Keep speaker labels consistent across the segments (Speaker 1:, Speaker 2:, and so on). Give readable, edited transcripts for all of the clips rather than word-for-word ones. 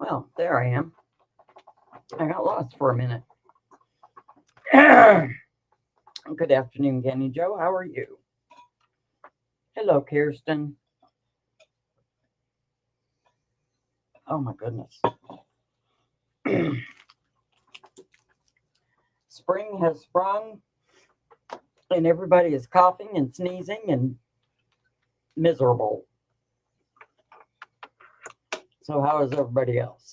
Speaker 1: Well, there I am. I got lost for a minute. Good afternoon, Kenny Joe. How are you? Hello, Kirsten. Oh my goodness. Spring has sprung and everybody is coughing and sneezing and miserable. So how is everybody else?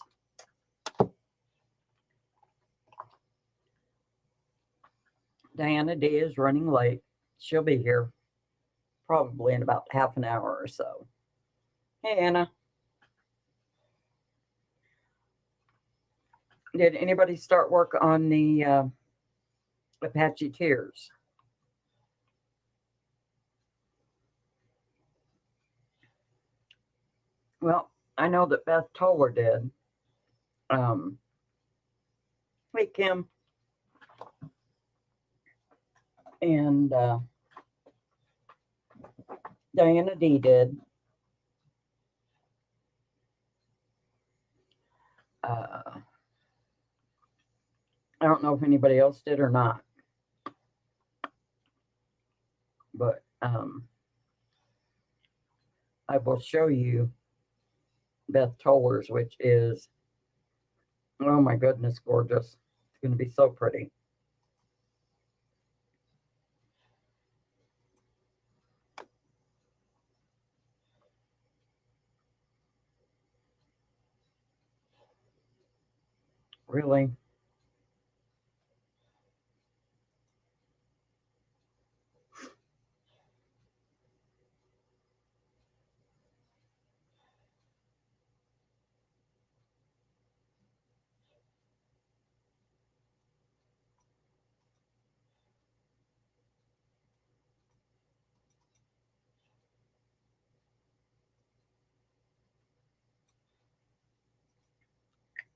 Speaker 1: Diana D is running late. She'll be here probably in about half an hour or so. Hey, Anna. Did anybody start work on the Apache Tears? Well, I know that Beth Toller did. Hey, Kim. And Diana D did. I don't know if anybody else did or not. But I will show you Beth Toller's, which is, oh my goodness, gorgeous. It's going to be so pretty. Really?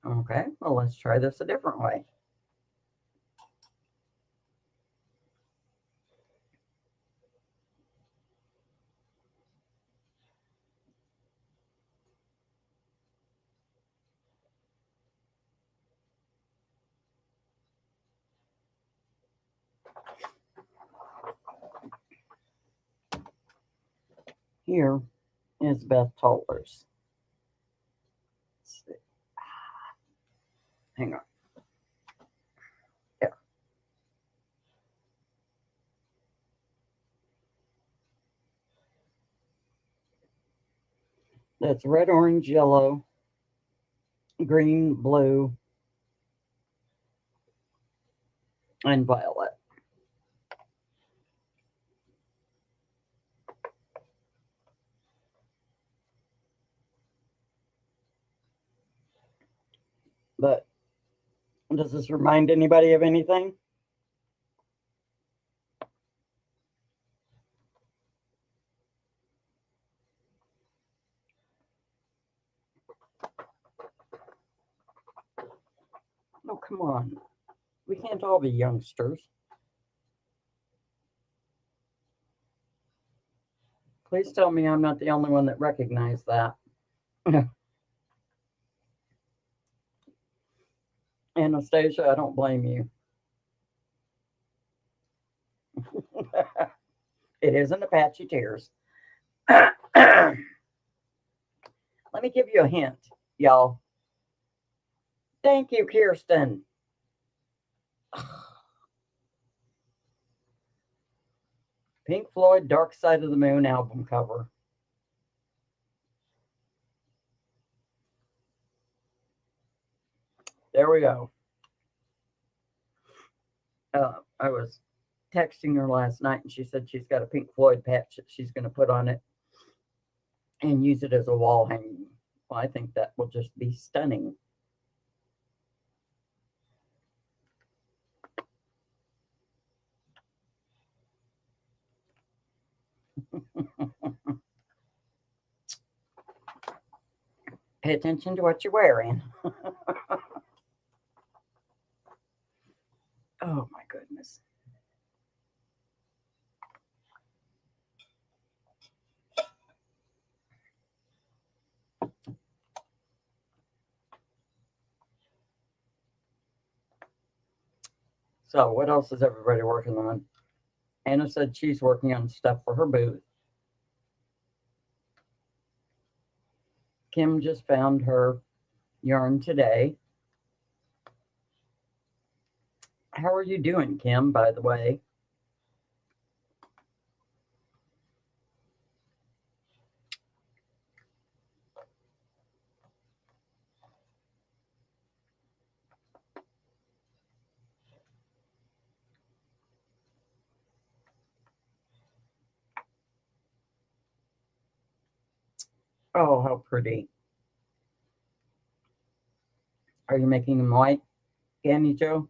Speaker 1: Okay, well, let's try this a different way. Here is Beth Toller's. Let's see. Hang on. Yeah. That's red, orange, yellow, green, blue, and violet. But does this remind anybody of anything? Oh, come on. We can't all be youngsters. Please tell me I'm not the only one that recognized that. Anastasia, I don't blame you. It isn't Apache Tears. Let me give you a hint, y'all. Thank you, Kirsten. Pink Floyd Dark Side of the Moon album cover. There we go. I was texting her last night and she said she's got a Pink Floyd patch that she's going to put on it and use it as a wall hanging. Well, I think that will just be stunning. Pay attention to what you're wearing. Oh my goodness. So what else is everybody working on? Anna said she's working on stuff for her booth. Kim just found her yarn today. How are you doing, Kim, by the way? Oh, how pretty. Are you making them white, Candy Joe?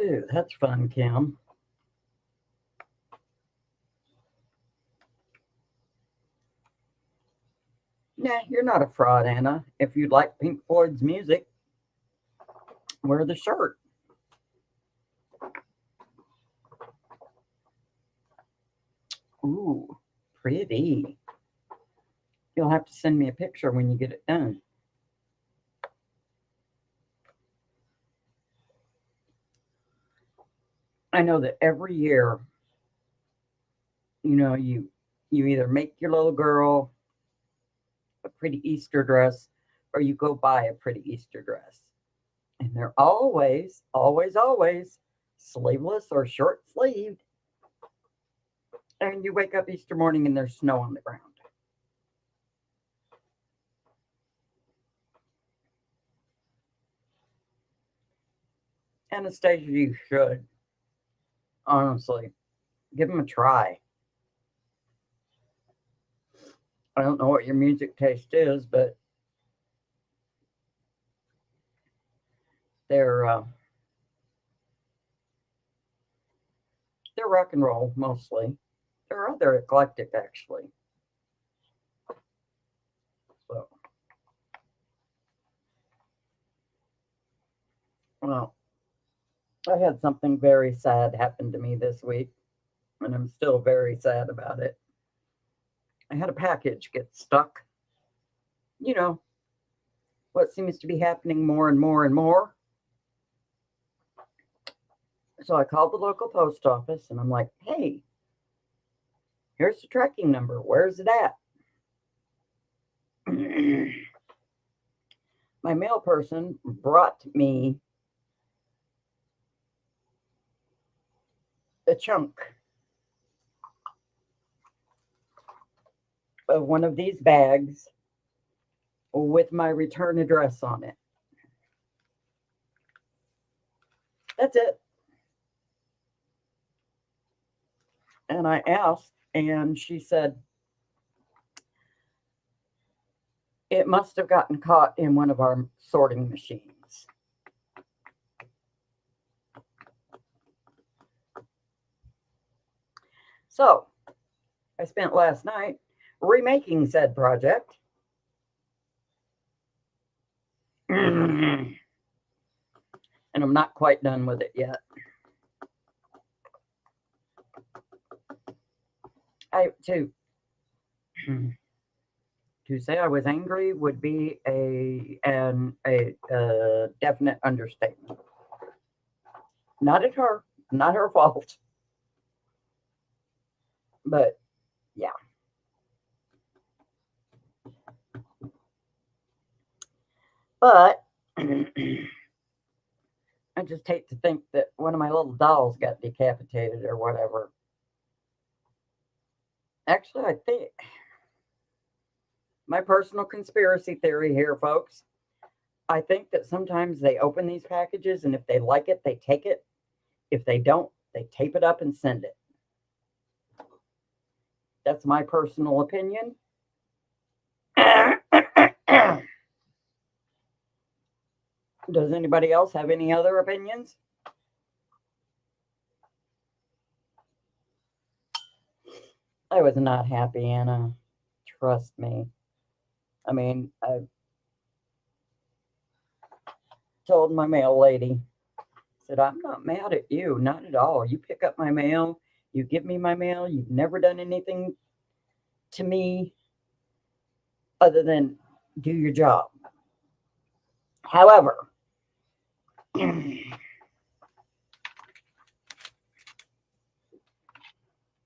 Speaker 1: Ooh, that's fun, Kim. Nah, you're not a fraud, Anna. If you like Pink Floyd's music, wear the shirt. Ooh, pretty. You'll have to send me a picture when you get it done. I know that every year, you either make your little girl a pretty Easter dress or you go buy a pretty Easter dress. And they're always, always, always sleeveless or short sleeved. And you wake up Easter morning and there's snow on the ground. Anastasia, you should. Honestly, give them a try. I don't know what your music taste is, but they're rock and roll mostly. They're rather eclectic, actually. So, well, I had something very sad happen to me this week, and I'm still very sad about it. I had a package get stuck. You know, what seems to be happening more and more and more. So I called the local post office and I'm like, hey, here's the tracking number. Where's it at? My mail person brought me a chunk of one of these bags with my return address on it. That's it. And I asked, and she said, it must have gotten caught in one of our sorting machines. So I spent last night remaking said project. And I'm not quite done with it yet. To say I was angry would be a definite understatement. Not at her, not her fault. But yeah. But I just hate to think that one of my little dolls got decapitated or whatever. Actually, I think my personal conspiracy theory here, folks, I think that sometimes they open these packages and if they like it, they take it. If they don't, they tape it up and send it. That's my personal opinion. Does anybody else have any other opinions? I was not happy, Anna. Trust me. I mean, I told my mail lady, said, I'm not mad at you, not at all. You pick up my mail, you give me my mail, you've never done anything to me other than do your job. However, and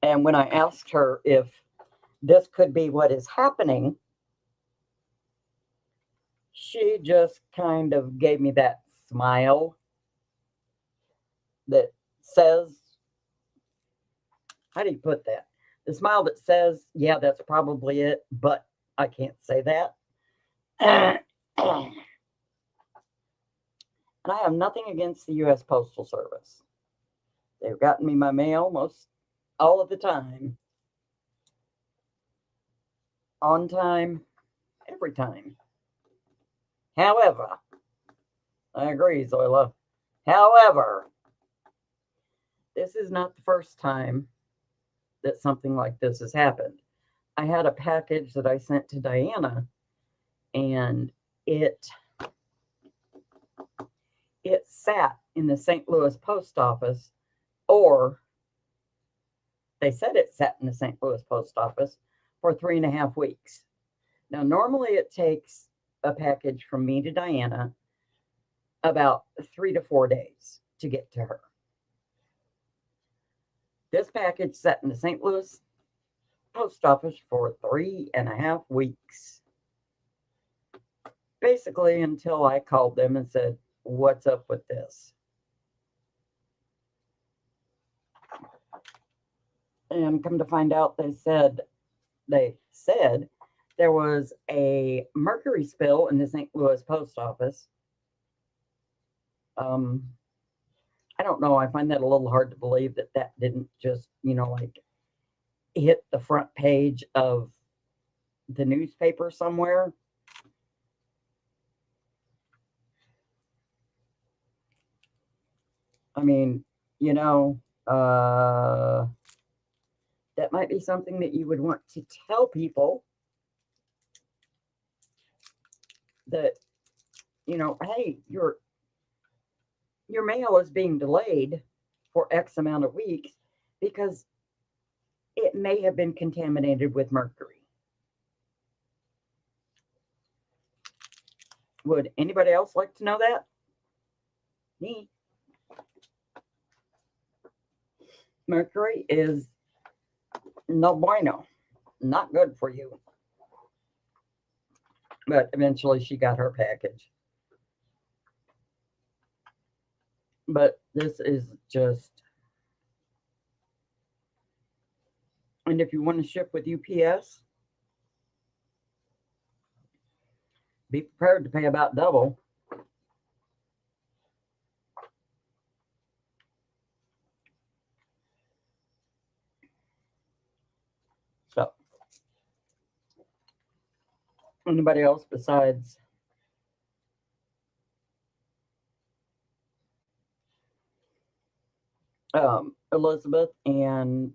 Speaker 1: when I asked her if this could be what is happening, she just kind of gave me that smile that says, how do you put that? The smile that says, yeah, that's probably it, but I can't say that. And I have nothing against the U.S. Postal Service. They've gotten me my mail most all of the time. On time, every time. However, I agree, Zoila. However, this is not the first time that something like this has happened. I had a package that I sent to Diana, and it sat in the St. Louis post office, or they said it sat in the St. Louis post office for 3.5 weeks. Now, normally it takes a package from me to Diana about 3 to 4 days to get to her. This package sat in the St. Louis post office for 3.5 weeks. Basically, until I called them and said, what's up with this? And come to find out, they said there was a mercury spill in the St. Louis post office. I don't know. I find that a little hard to believe that didn't just, like hit the front page of the newspaper somewhere. I mean, that might be something that you would want to tell people that, hey, your mail is being delayed for X amount of weeks because it may have been contaminated with mercury. Would anybody else like to know that? Me. Mercury is no bueno, not good for you. But eventually she got her package. But this is just, and if you want to ship with UPS, be prepared to pay about double. So, anybody else besides Elizabeth and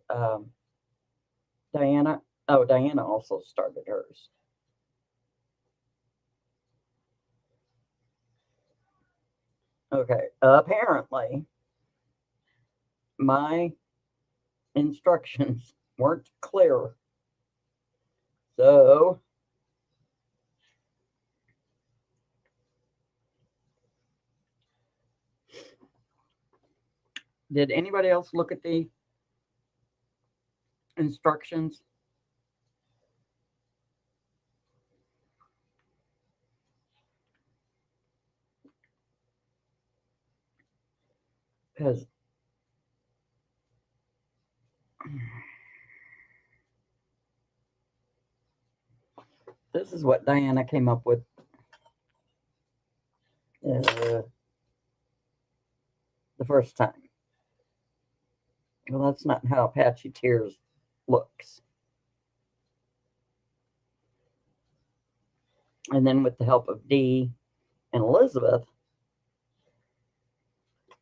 Speaker 1: Diana? Oh, Diana also started hers. Okay, apparently my instructions weren't clear. So, did anybody else look at the instructions? Because this is what Diana came up with. The first time. Well, that's not how Apache Tears looks. And then with the help of Dee and Elizabeth,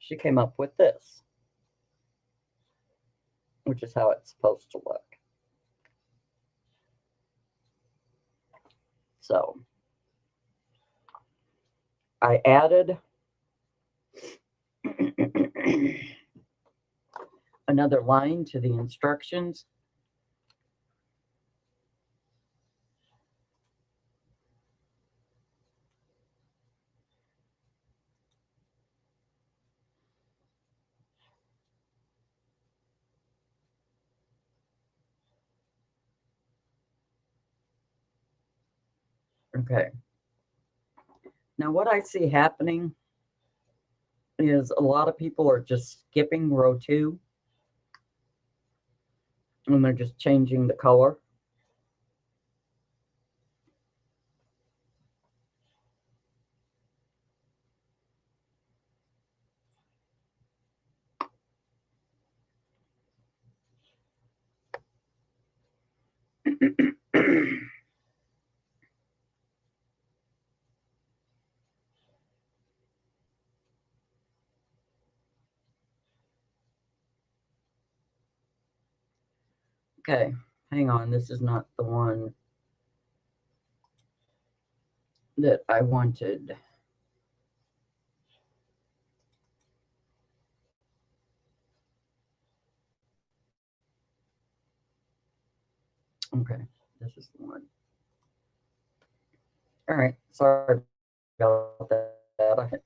Speaker 1: she came up with this, which is how it's supposed to look. So I added another line to the instructions. Okay. Now what I see happening is a lot of people are just skipping row 2 and they're just changing the color. Okay, hang on. This is not the one that I wanted. Okay, this is the one. All right, sorry about that. I had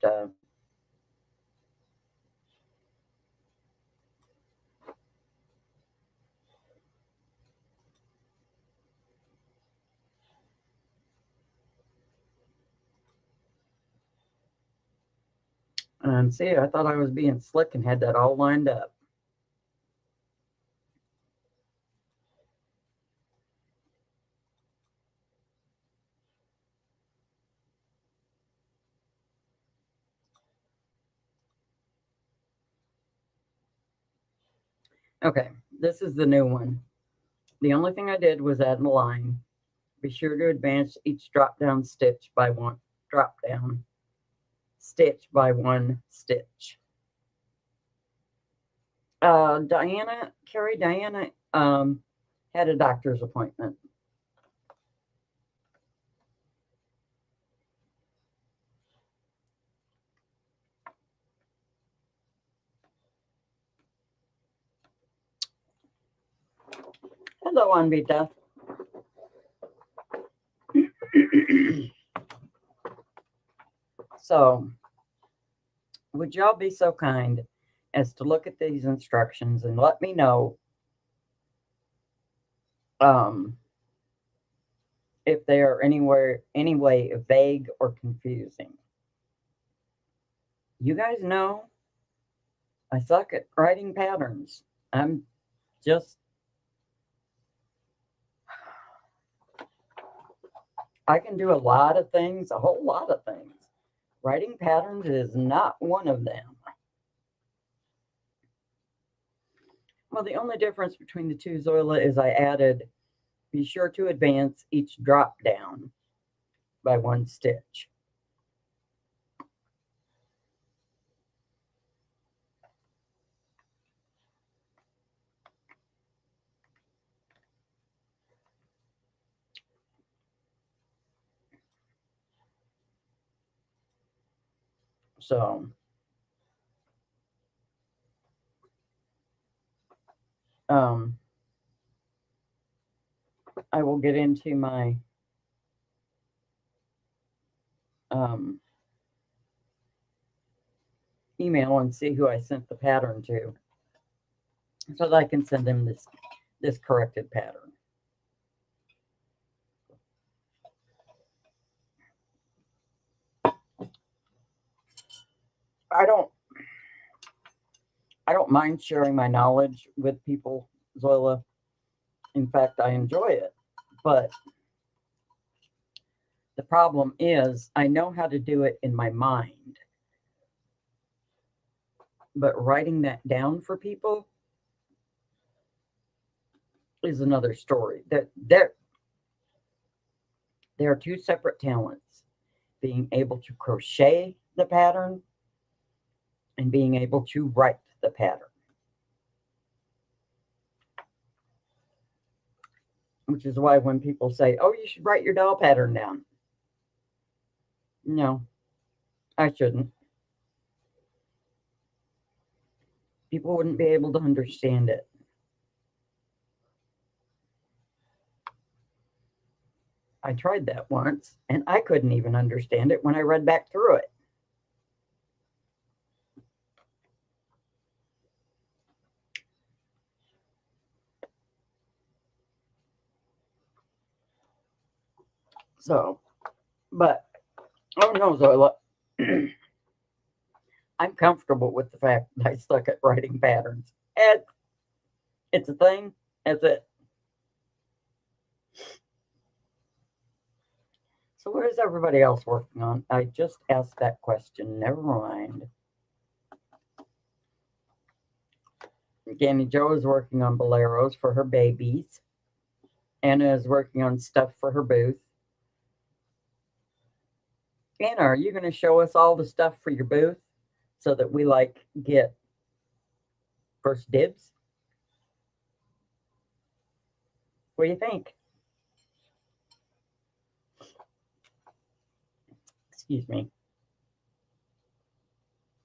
Speaker 1: and see, I thought I was being slick and had that all lined up. Okay, this is the new one. The only thing I did was add a line. Be sure to advance each drop-down stitch by one drop-down stitch by one stitch. Diana had a doctor's appointment. Hello, Anvita. So, would y'all be so kind as to look at these instructions and let me know if they are any way vague or confusing. You guys know I suck at writing patterns. I'm just, I can do a lot of things, a whole lot of things. Writing patterns is not one of them. Well, the only difference between the two, Zoila, is I added, be sure to advance each drop down by one stitch. So, I will get into my email and see who I sent the pattern to so that I can send them this corrected pattern. I don't mind sharing my knowledge with people, Zoila. In fact, I enjoy it. But the problem is I know how to do it in my mind. But writing that down for people is another story. There are two separate talents. Being able to crochet the pattern and being able to write the pattern. Which is why when people say, oh, you should write your doll pattern down. No, I shouldn't. People wouldn't be able to understand it. I tried that once, and I couldn't even understand it when I read back through it. So, but, oh no, Zoila, I'm comfortable with the fact that I suck at writing patterns. And it's a thing, that's it. So what is everybody else working on? I just asked that question, never mind. Danny Jo is working on boleros for her babies. Anna is working on stuff for her booth. Anna, are you going to show us all the stuff for your booth so that we get first dibs? What do you think? Excuse me.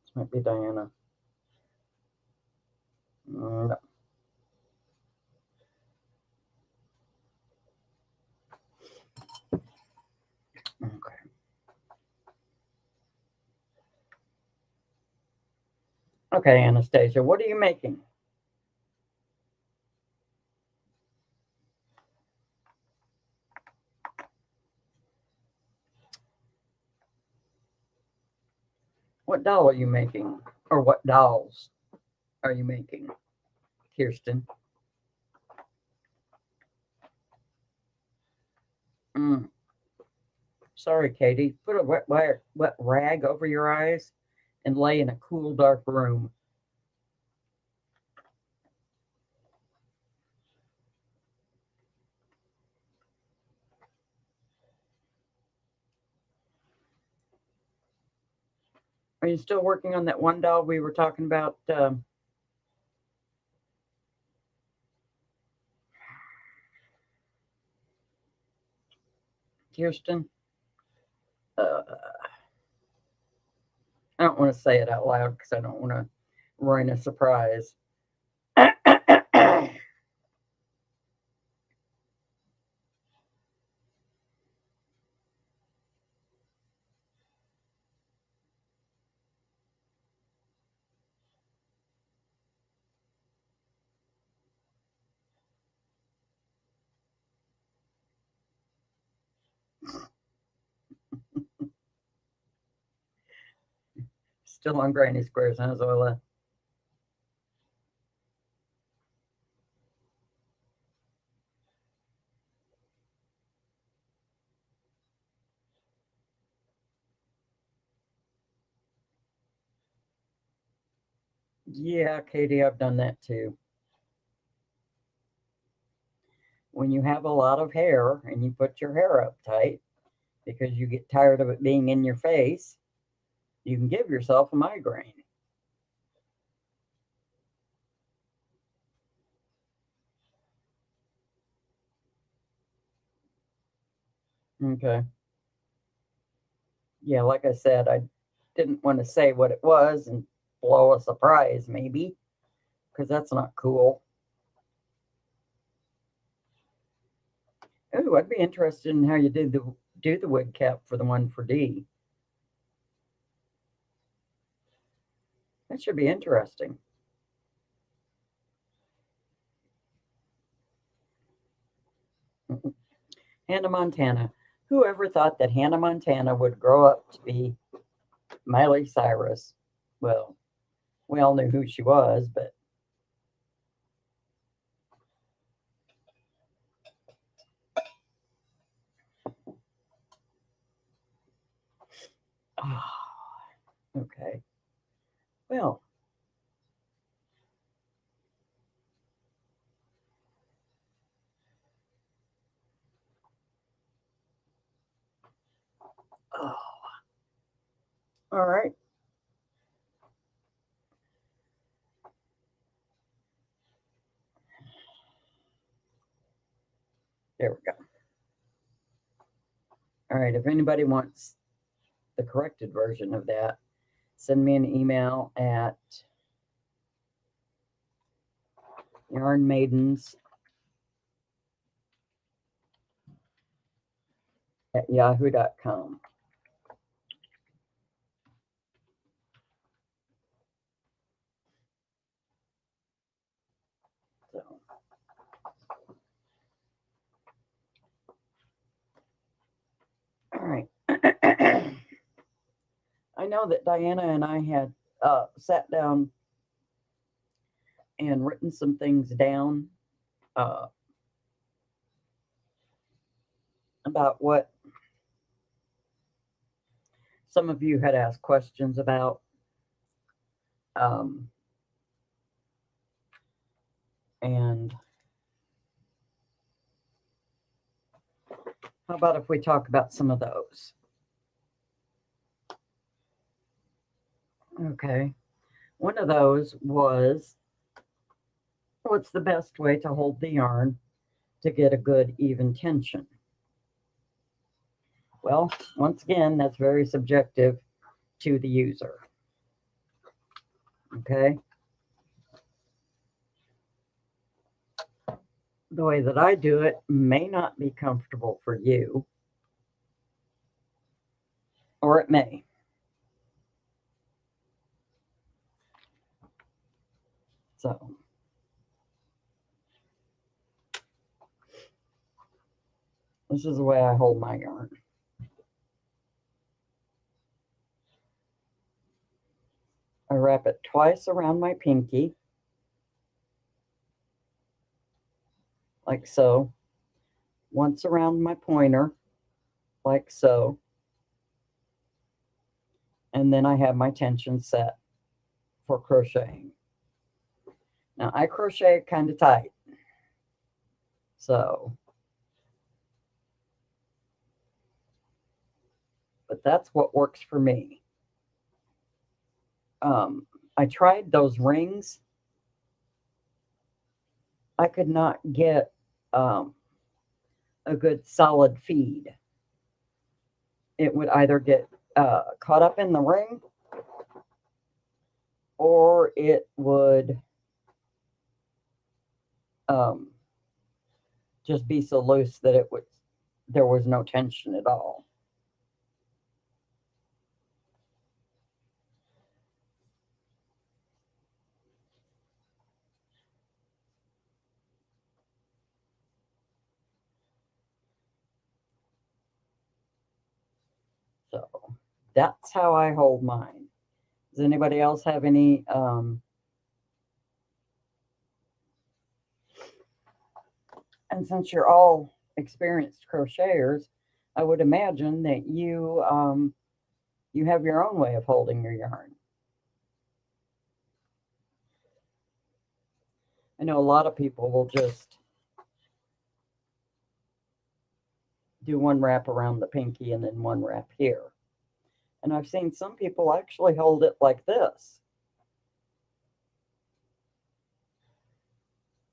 Speaker 1: This might be Diana. No. Okay. Okay, Anastasia, what are you making? What doll are you making? Or what dolls are you making, Kirsten? Sorry, Katie. Put a wet rag over your eyes and lay in a cool, dark room. Are you still working on that one doll we were talking about? Kirsten? I don't want to say it out loud because I don't want to ruin a surprise. Still on Granny Squares, huh, Zoila? Yeah, Katie, I've done that too. When you have a lot of hair and you put your hair up tight because you get tired of it being in your face, you can give yourself a migraine. Okay. Yeah, like I said, I didn't want to say what it was and blow a surprise, maybe, because that's not cool. Ooh, I'd be interested in how you do the wig cap for the one for D. That should be interesting. Hannah Montana. Whoever thought that Hannah Montana would grow up to be Miley Cyrus? Well, we all knew who she was, but okay. Well, all right. There we go. All right, if anybody wants the corrected version of that, send me an email at yarnmaidens@yahoo.com. So, all right. I know that Diana and I had sat down and written some things down about what some of you had asked questions about. And how about if we talk about some of those? Okay. One of those was, what's the best way to hold the yarn to get a good even tension? Well, once again, that's very subjective to the user. Okay. The way that I do it may not be comfortable for you, or it may. So, this is the way I hold my yarn. I wrap it twice around my pinky, like so. Once around my pointer, like so. And then I have my tension set for crocheting. Now, I crochet kind of tight. So, but that's what works for me. I tried those rings. I could not get a good solid feed. It would either get caught up in the ring, or it would just be so loose that there was no tension at all. So that's how I hold mine. Does anybody else have any and since you're all experienced crocheters, I would imagine that you have your own way of holding your yarn. I know a lot of people will just do one wrap around the pinky and then one wrap here. And I've seen some people actually hold it like this.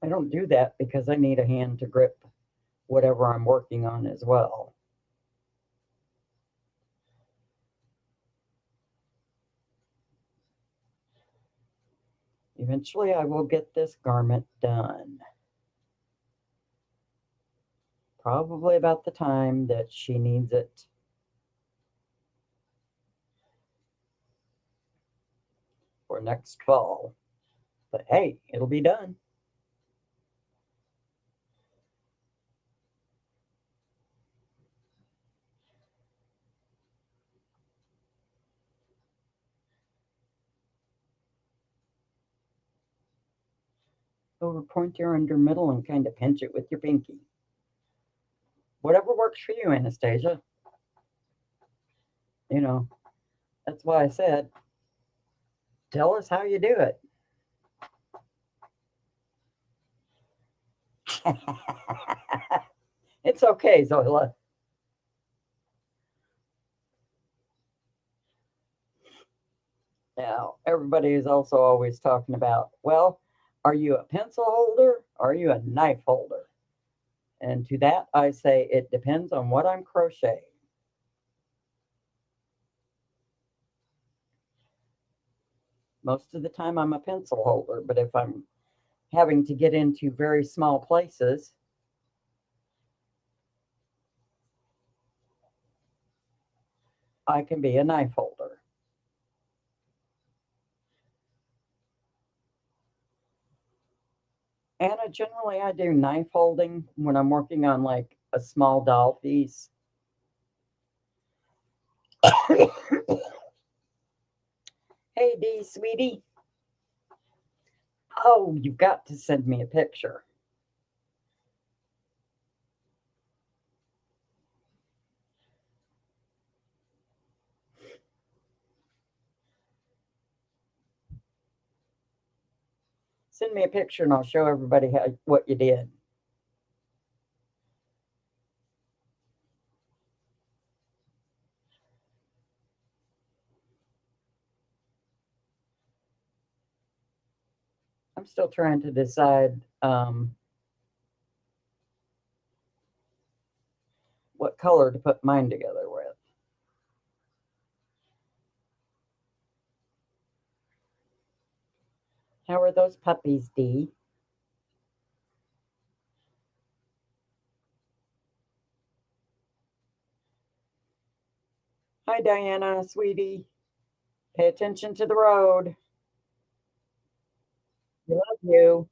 Speaker 1: I don't do that because I need a hand to grip whatever I'm working on as well. Eventually, I will get this garment done. Probably about the time that she needs it. For next fall. But hey, it'll be done. Over point your under middle and kind of pinch it with your pinky. Whatever works for you, Anastasia. You know, that's why I said, tell us how you do it. It's okay, Zoila. Now, everybody is also always talking about, well, are you a pencil holder? Or are you a knife holder? And to that, I say it depends on what I'm crocheting. Most of the time, I'm a pencil holder, but if I'm having to get into very small places, I can be a knife holder. And generally, I do knife holding when I'm working on like a small doll piece. Hey, Dee, sweetie. Oh, you've got to send me a picture. Send me a picture and I'll show everybody what you did. I'm still trying to decide what color to put mine together with. How are those puppies, Dee? Hi, Diana, sweetie. Pay attention to the road. We love you.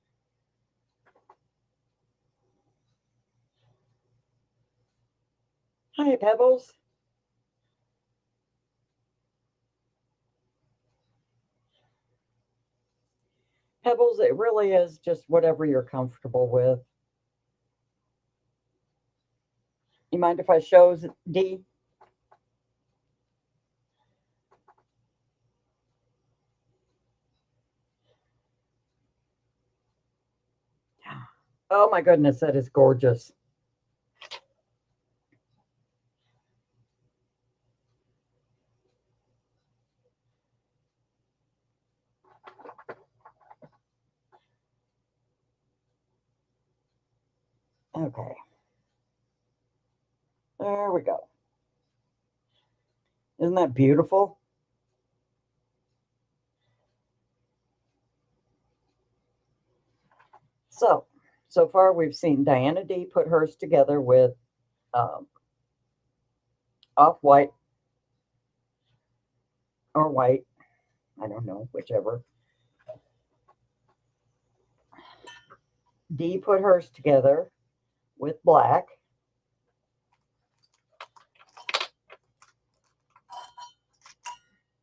Speaker 1: Hi, Pebbles. Pebbles, it really is just whatever you're comfortable with. You mind if I show Dee? Oh my goodness, that is gorgeous. Okay, there we go. Isn't that beautiful? So far we've seen Diana D put hers together with um, off-white or white. I don't know, whichever. D put hers together with black.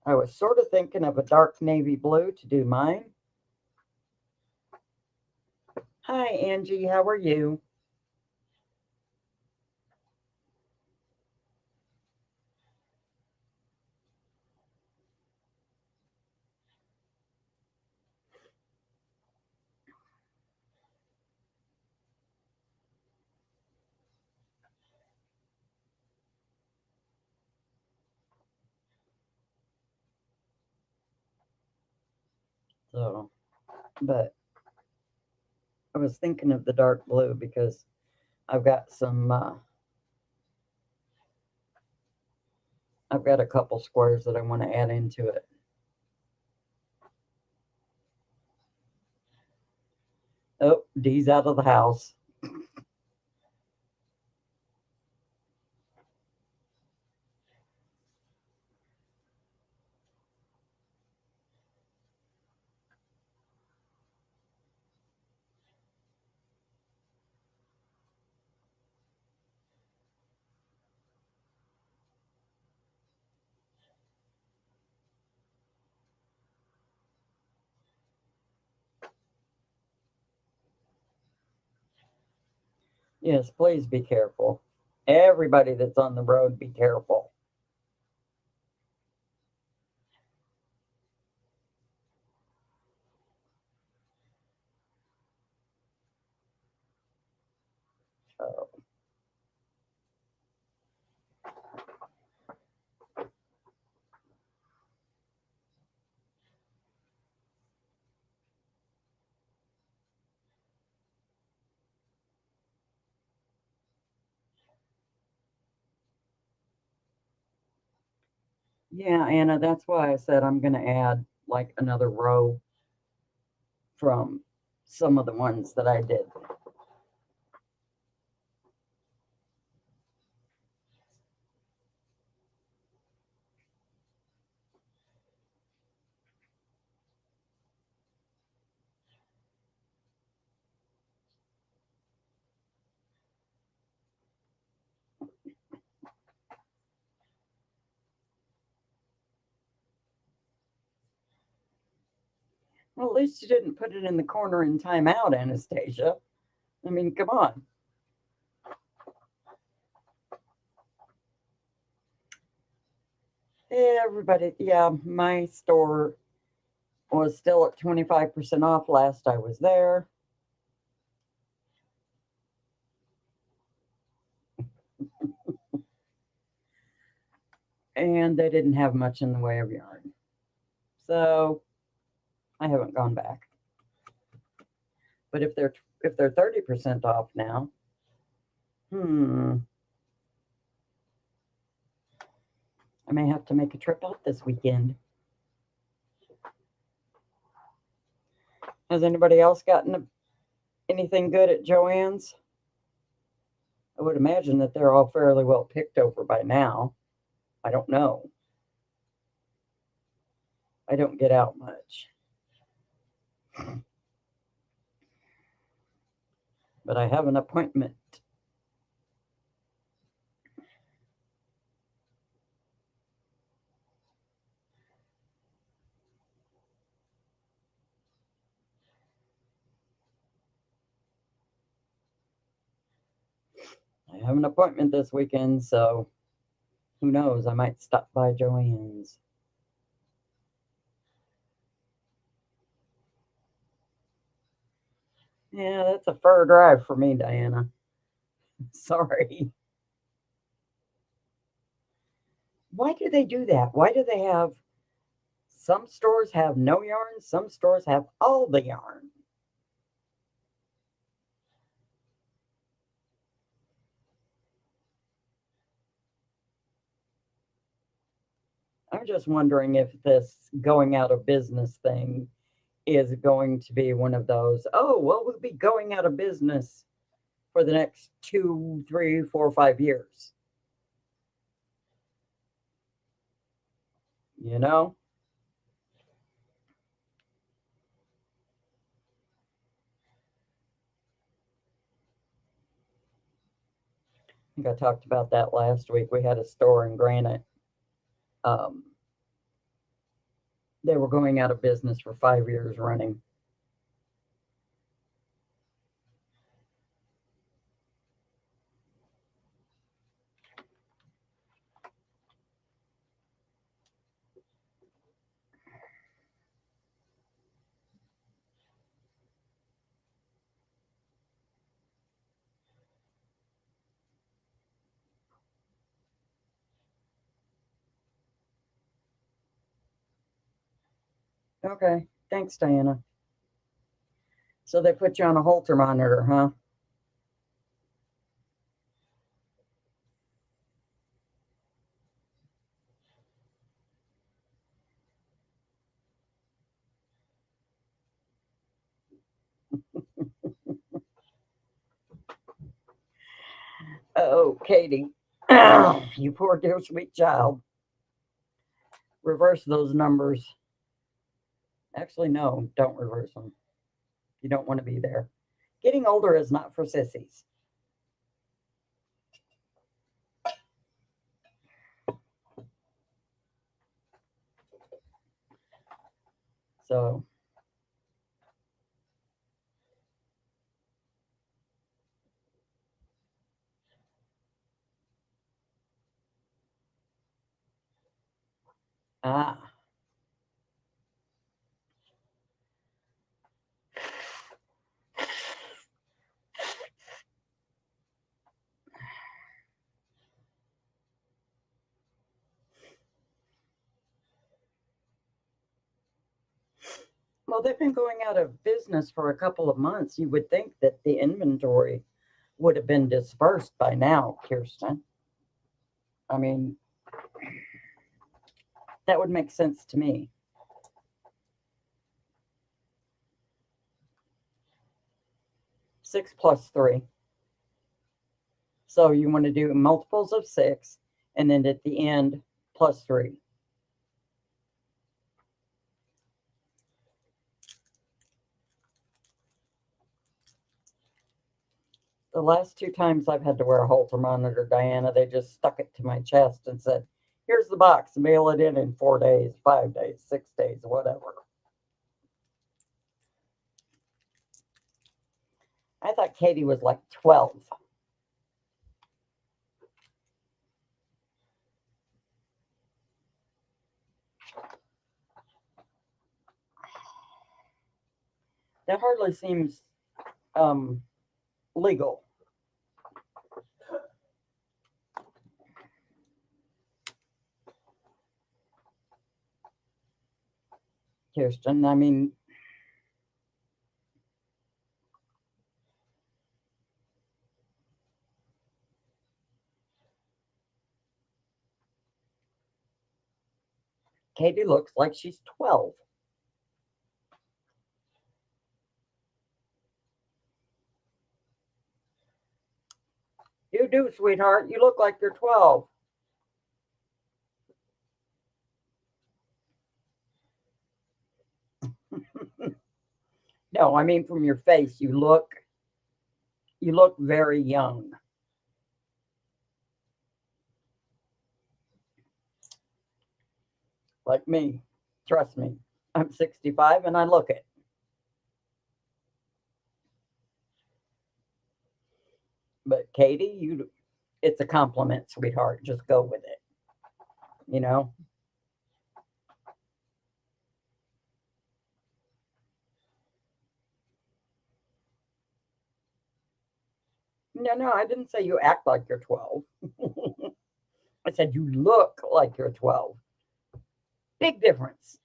Speaker 1: I was sort of thinking of a dark navy blue to do mine. Hi, Angie. How are you? So, but I was thinking of the dark blue because I've got some, I've got a couple squares that I want to add into it. Oh, D's out of the house. Yes, please be careful. Everybody that's on the road, be careful. Oh, Yeah, Anna, that's why I said I'm going to add like another row from some of the ones that I did. Well, at least you didn't put it in the corner in timeout, Anastasia. I mean, come on. Everybody, yeah, my store was still at 25% off last I was there. And they didn't have much in the way of yarn. So I haven't gone back. But if they're 30% off now, I may have to make a trip out this weekend. Has anybody else gotten anything good at Joann's? I would imagine that they're all fairly well picked over by now. I don't know. I don't get out much. But I have an appointment. I have an appointment this weekend, so who knows? I might stop by Joann's. Yeah, that's a fur drive for me, Diana. Sorry. Why do they do that? Why do they have some stores have no yarn, some stores have all the yarn? I'm just wondering if this going out of business thing is going to be one of those, oh, well, we'll be going out of business for the next 2, 3, 4, 5 years. You know? I think I talked about that last week. We had a store in Granite. Um, they were going out of business for 5 years running. Okay. Thanks, Diana. So they put you on a Holter monitor, huh? Oh, Katie. You poor dear sweet child. Reverse those numbers. Actually, no, don't reverse them. You don't want to be there. Getting older is not for sissies. So, ah, well, they've been going out of business for a couple of months. You would think that the inventory would have been dispersed by now, Kirsten. I mean, That would make sense to me. Six plus 3. So you want to do multiples of 6, and then at the end, plus 3. The last 2 times I've had to wear a Holter monitor, Diana, they just stuck it to my chest and said, here's the box, mail it in 4 days, 5 days, 6 days, whatever. I thought Katie was like 12. That hardly seems legal. Kirsten, I mean, Katie looks like she's 12. You do, sweetheart. You look like you're 12. No, I mean from your face, you look very young. Like me. Trust me. I'm 65 and I look it. But Katie, it's a compliment, sweetheart. Just go with it. You know? No, I didn't say you act like you're 12. I said you look like you're 12. Big difference.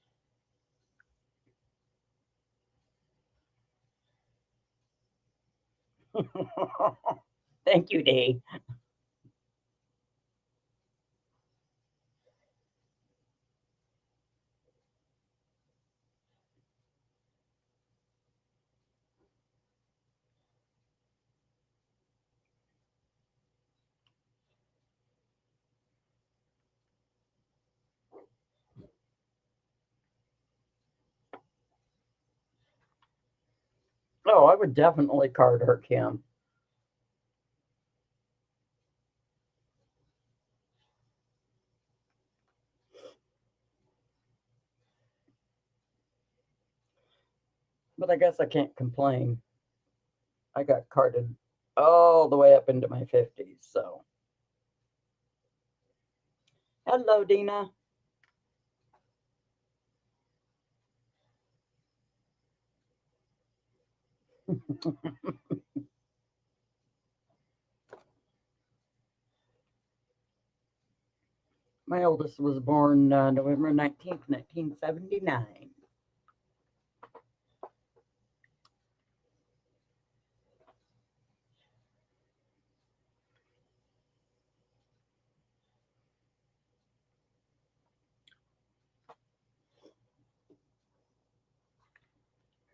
Speaker 1: Thank you, Dee. Oh, I would definitely card her, Kim. But I guess I can't complain. I got carded all the way up into my 50s. So, hello, Dina. My oldest was born November 19th, 1979.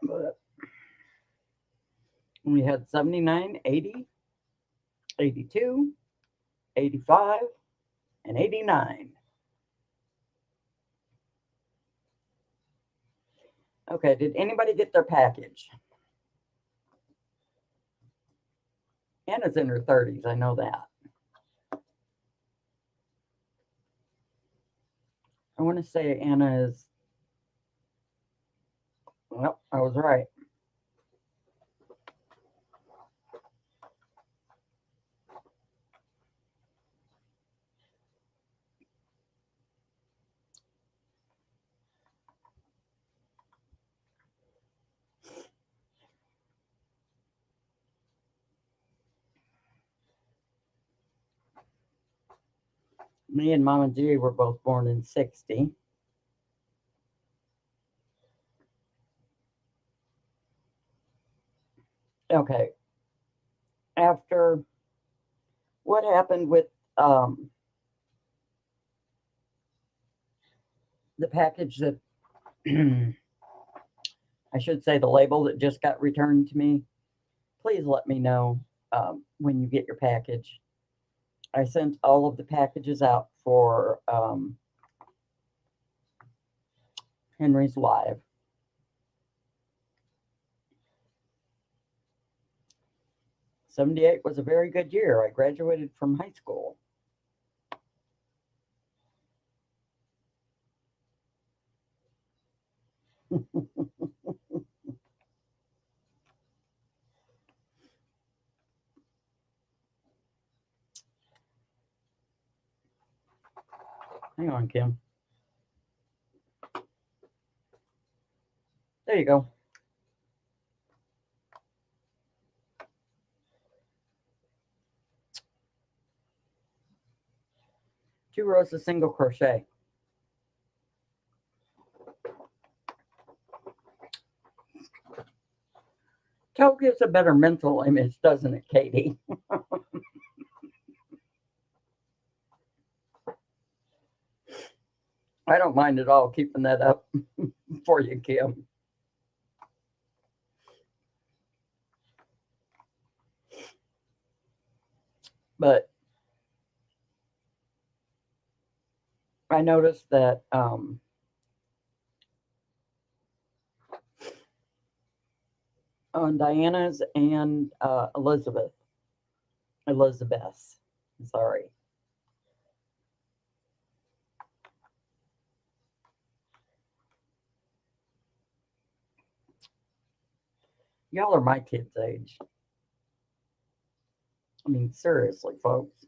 Speaker 1: But we had 79, 80, 82, 85, and 89. Okay, did anybody get their package? Anna's in her 30s, I know that. I want to say Anna is, well, I was right. Me and Mama G were both born in 60. Okay. After what happened with the package that, I should say the label that just got returned to me, please let me know when you get your package. I sent all of the packages out for Henry's Live. '78 was a very good year. I graduated from high school. Hang on, Kim. There you go. 2 rows of single crochet. Toe gives a better mental image, doesn't it, Katie? I don't mind at all keeping that up for you, Kim. But I noticed that on Diana's and Elizabeth's, sorry. Y'all are my kids' age. I mean, seriously, folks.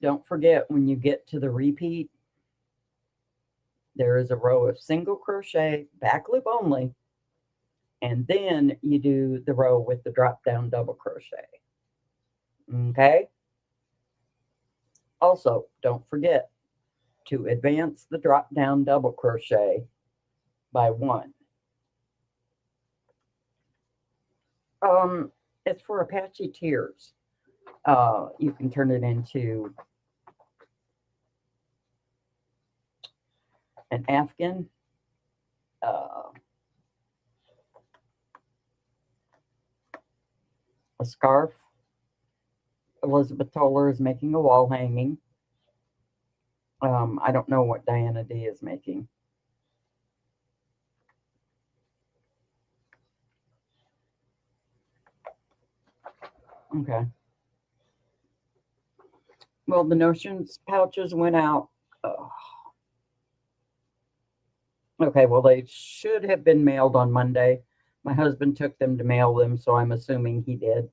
Speaker 1: Don't forget, when you get to the repeat, there is a row of single crochet, back loop only, and then you do the row with the drop down double crochet. Okay? Also, don't forget to advance the drop down double crochet by 1. It's for Apache Tears. You can turn it into an Afghan, a scarf. Elizabeth Toller is making a wall hanging. I don't know what Diana D is making. Okay. Well, the notions pouches went out. Okay, well, they should have been mailed on Monday. My husband took them to mail them, so I'm assuming he did.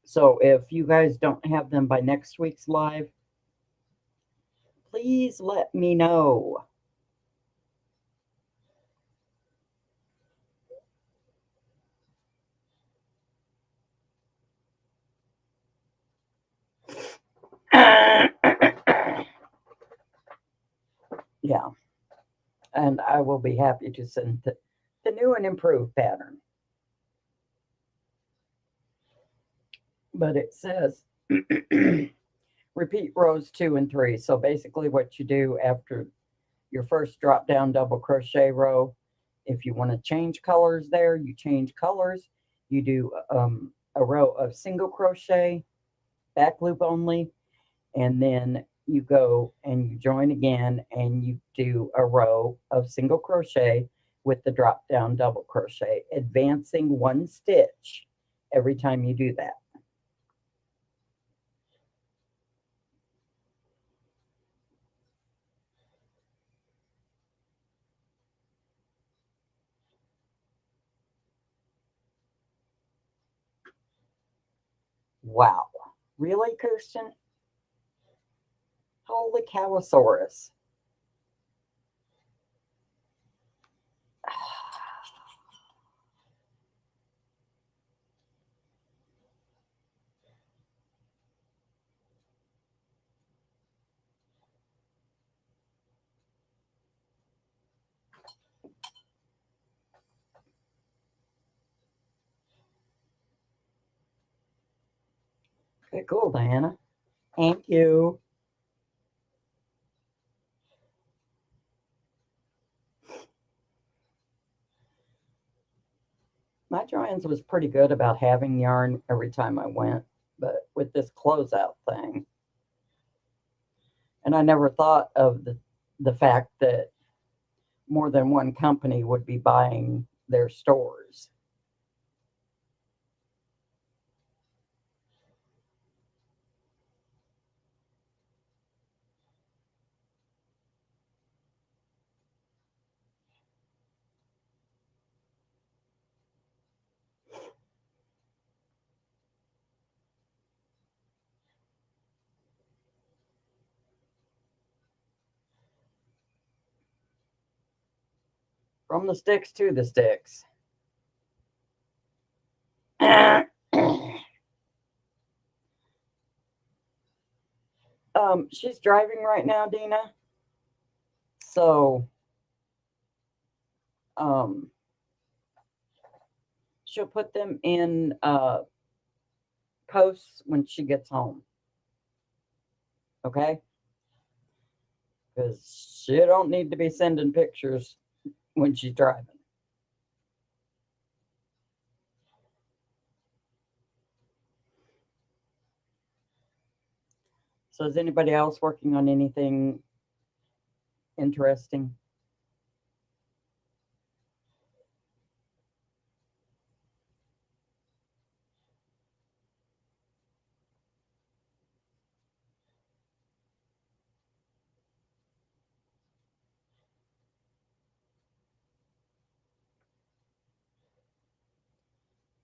Speaker 1: So if you guys don't have them by next week's live, please let me know. Yeah. And I will be happy to send the new and improved pattern. But it says repeat rows 2 and 3. So basically what you do after your first drop down double crochet row, if you want to change colors there, you change colors. You do a row of single crochet, back loop only, and then you go and you join again and you do a row of single crochet with the drop down double crochet, advancing 1 stitch every time you do that. Wow. Really, Kirsten? Holy cowosaurus. Okay, cool, Diana. Thank you. My Joann's was pretty good about having yarn every time I went, but with this closeout thing, and I never thought of the fact that more than one company would be buying their stores. From the sticks to the sticks. She's driving right now, Dina. So um, she'll put them in posts when she gets home. Okay? Because she don't need to be sending pictures when she's driving. So is anybody else working on anything interesting?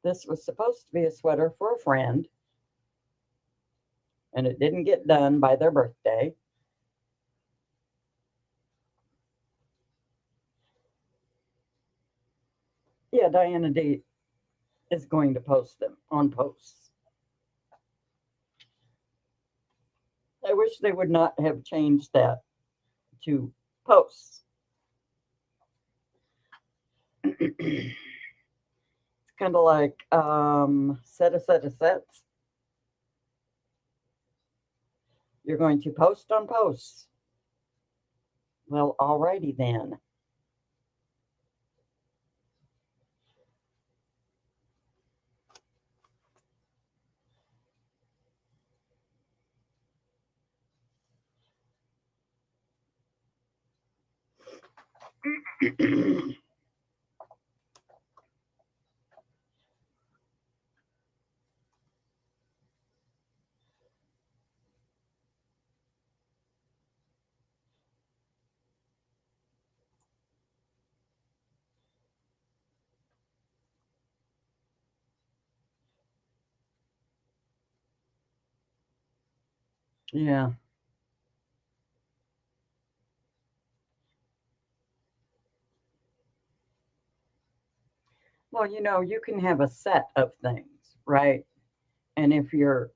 Speaker 1: This was supposed to be a sweater for a friend, and it didn't get done by their birthday. Yeah, Diana D is going to post them on posts. I wish they would not have changed that to posts. It's kind of like set a set of sets. You're going to post on posts. Well, alrighty then. Yeah. Well, you can have a set of things, right? And if you're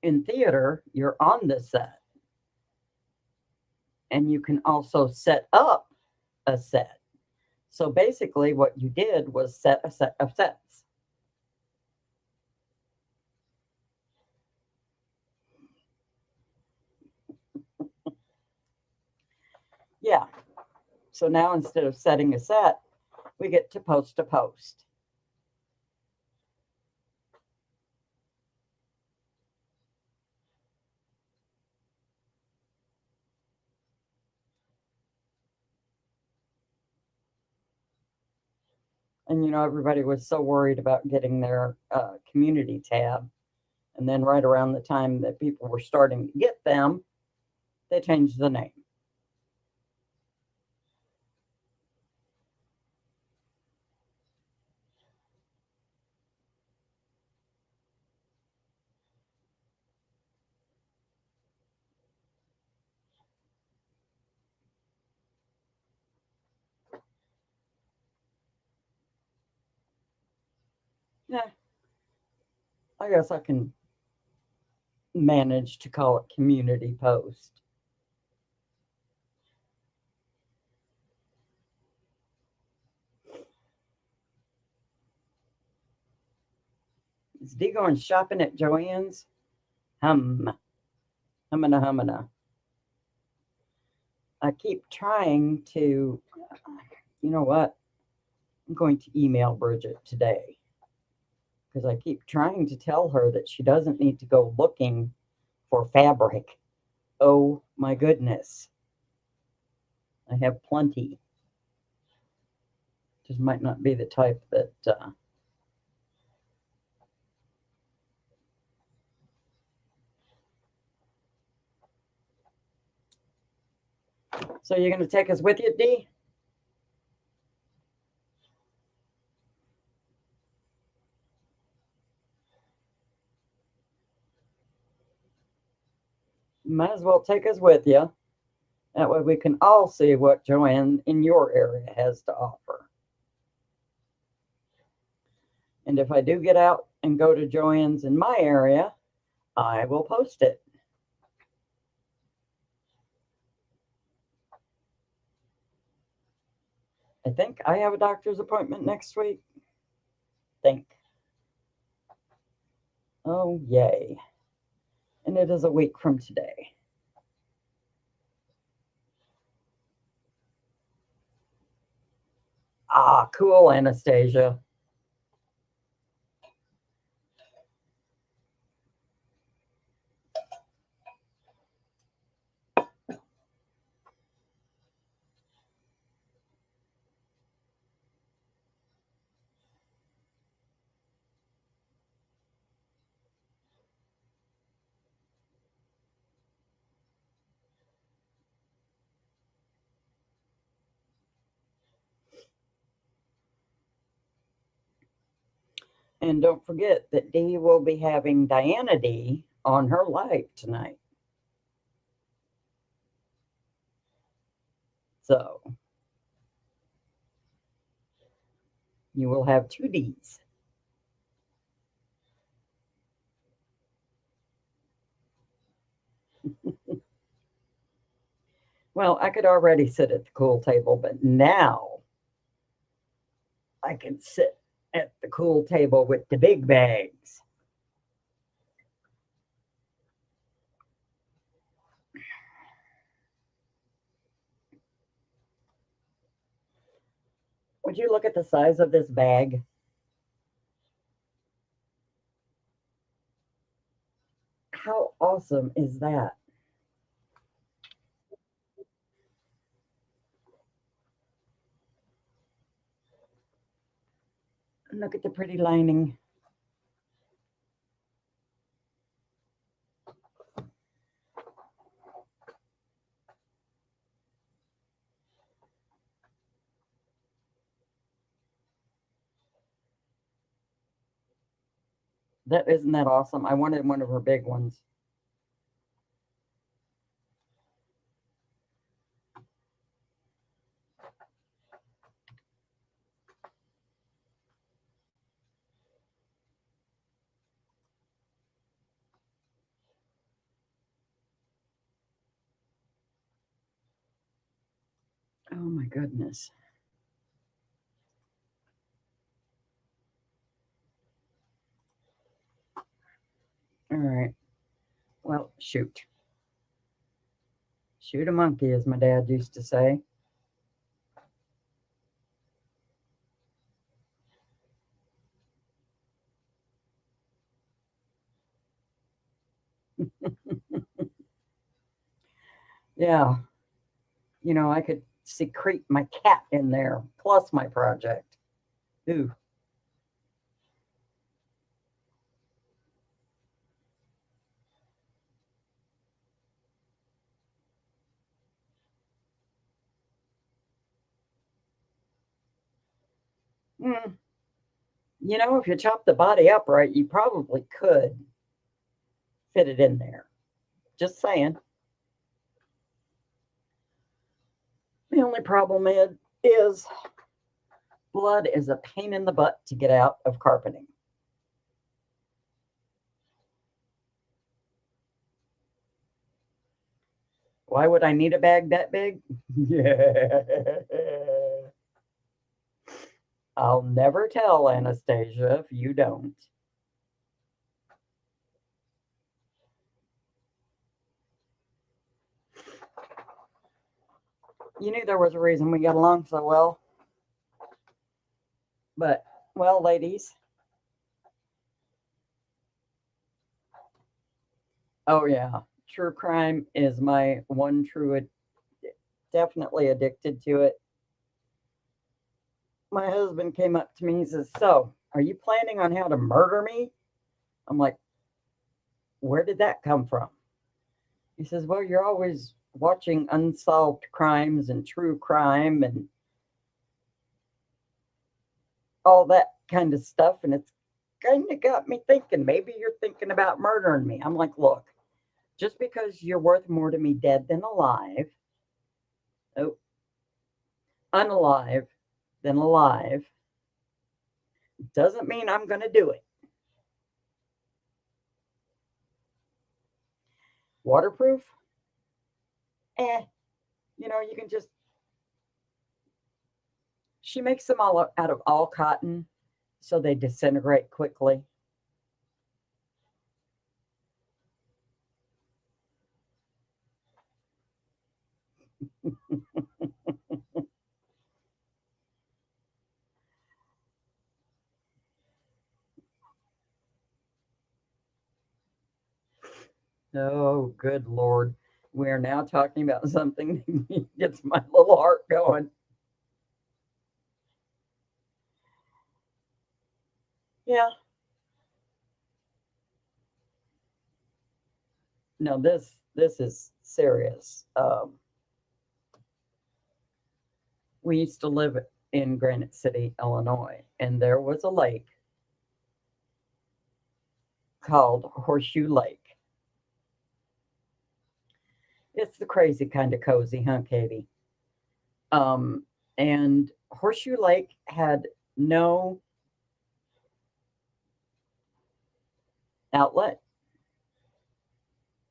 Speaker 1: in theater, you're on the set, and you can also set up a set. So basically, what you did was set a set of sets. Yeah. So now instead of setting a set, we get to post a post. And everybody was so worried about getting their community tab. And then right around the time that people were starting to get them, they changed the name. Yeah, I guess I can manage to call it community post. Is Dee going shopping at Joann's? Hummina, hummina. I keep trying to, you know what? I'm going to email Bridget today because I keep trying to tell her that she doesn't need to go looking for fabric. Oh my goodness. I have plenty. Just might not be the type that So you're going to take us with you, Dee? Might as well take us with you. That way we can all see what Joann in your area has to offer. And if I do get out and go to Joann's in my area, I will post it. I think I have a doctor's appointment next week. Oh, yay. And it is a week from today. Ah, cool, Anastasia. And don't forget that Dee will be having Diana D on her live tonight. So you will have two Ds. Well, I could already sit at the cool table, but now I can sit at the cool table with the big bags. Would you look at the size of this bag? How awesome is that? Look at the pretty lining. Isn't that awesome? I wanted one of her big ones. Oh my goodness. All right. Well, shoot. Shoot a monkey, as my dad used to say. Yeah. You know, I could secrete my cat in there, plus my project. Ooh. Mm. You know, if you chop the body up right, you probably could fit it in there. Just saying. The only problem is blood is a pain in the butt to get out of carpeting. Why would I need a bag that big? Yeah. I'll never tell, Anastasia, if you don't. You knew there was a reason we got along so well. But, well, ladies, oh yeah, true crime is my one true, definitely addicted to it. My husband came up to me, he says, "So, are you planning on how to murder me?" I'm like, "Where did that come from?" He says, "Well, you're always watching unsolved crimes and true crime and all that kind of stuff, and it's kind of got me thinking maybe you're thinking about murdering me." I'm like, "Look, just because you're worth more to me dead than alive, oh, unalive than alive, doesn't mean I'm going to do it." Waterproof? Eh, you can just, she makes them all out of all cotton, so they disintegrate quickly. Oh, good Lord. We are now talking about something that gets my little heart going. Yeah, no, this is serious. We used to live in Granite City, Illinois, and there was a lake called Horseshoe Lake. It's the crazy kind of cozy, huh, Katie? Um, and Horseshoe Lake had no outlet,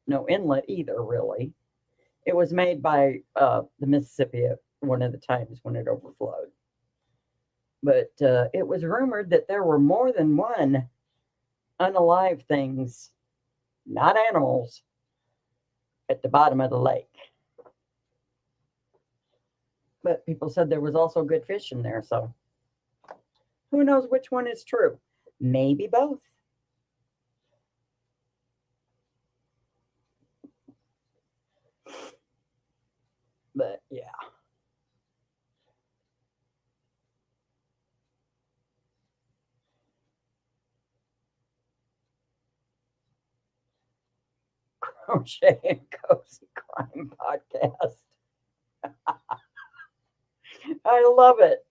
Speaker 1: no inlet either, really. It was made by the Mississippi at one of the times when it overflowed. But it was rumored that there were more than one unalive things, not animals, at the bottom of the lake. But people said there was also good fish in there, so who knows which one is true? Maybe both. But yeah, Crochet and Cozy Crime Podcast. I love it.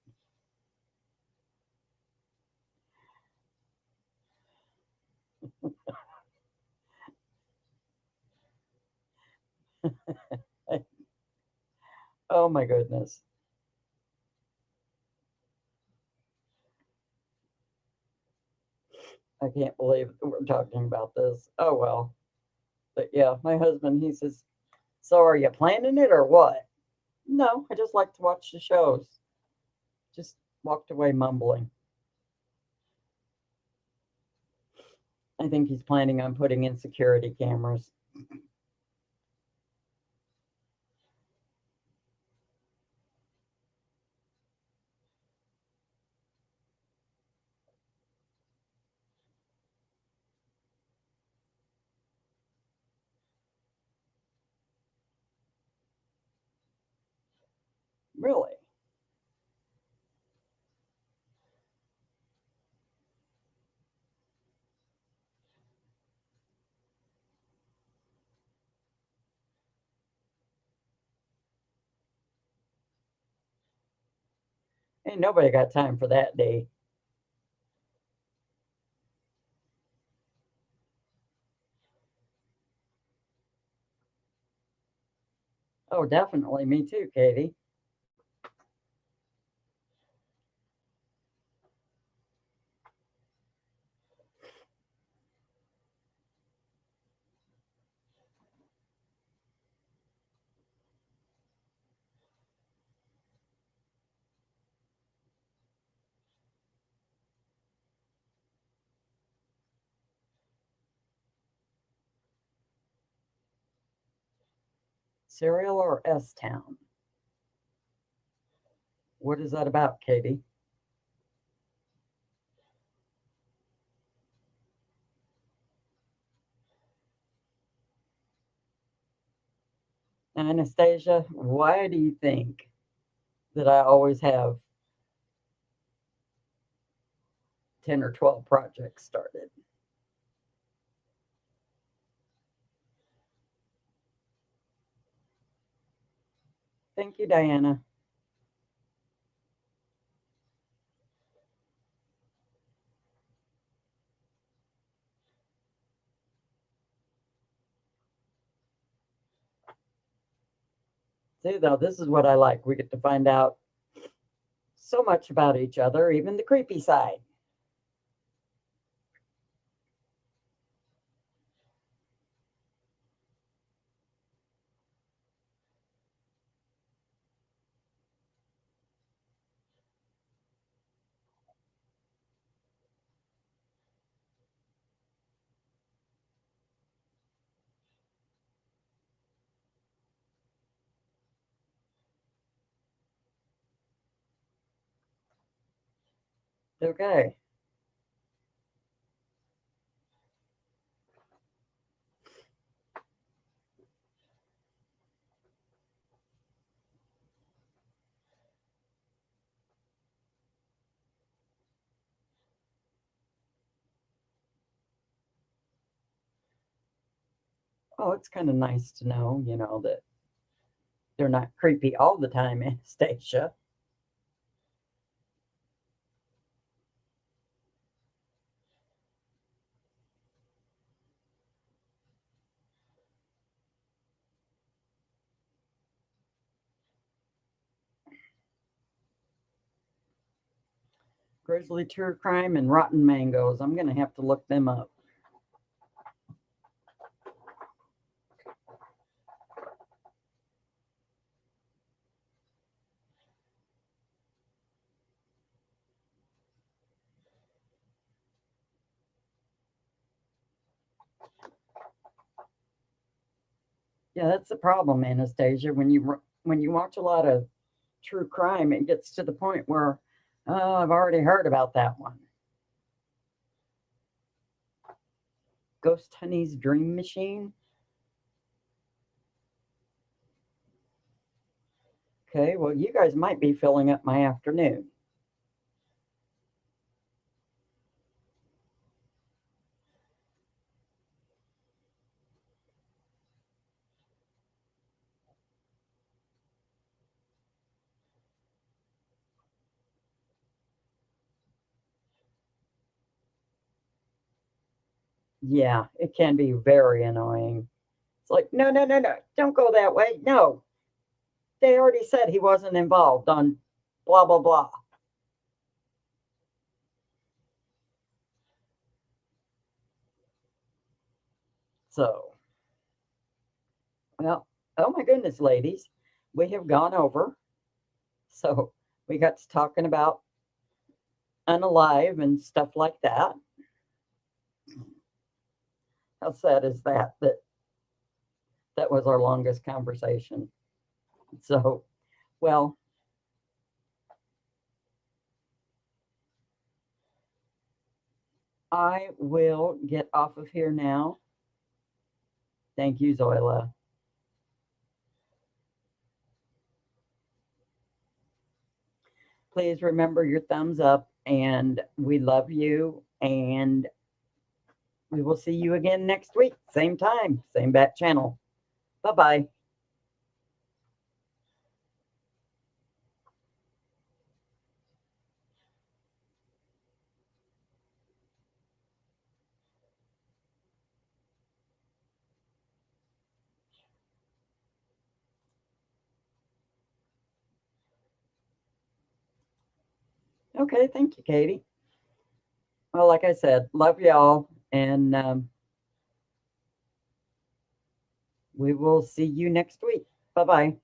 Speaker 1: Oh my goodness. I can't believe we're talking about this. Oh well. But yeah, my husband, he says, "So are you planning it or what?" No, I just like to watch the shows. Just walked away mumbling. I think he's planning on putting in security cameras. Really? Ain't nobody got time for that day. Oh, definitely. Me too, Katie. Cereal or S Town? What is that about, Katie? Anastasia, why do you think that I always have 10 or 12 projects started? Thank you, Diana. See, though, this is what I like. We get to find out so much about each other, even the creepy side. Okay. Oh, it's kind of nice to know, that they're not creepy all the time, Anastasia. Grizzly True Crime and Rotten Mangoes. I'm going to have to look them up. Yeah, that's the problem, Anastasia. When you watch a lot of true crime, it gets to the point where, oh, I've already heard about that one. Ghost Honey's Dream Machine. Okay, well, you guys might be filling up my afternoon. Yeah, it can be very annoying. It's like, no, no, no, no, don't go that way. No, they already said he wasn't involved on blah, blah, blah. So, well, oh my goodness, ladies, we have gone over. So, we got to talking about unalive and stuff like that. How sad is that? That was our longest conversation. So, well, I will get off of here now. Thank you, Zoila. Please remember your thumbs up, and we love you. And we will see you again next week, same time, same bat channel. Bye bye. Okay, thank you, Katie. Well, like I said, love y'all, and we will see you next week. Bye bye.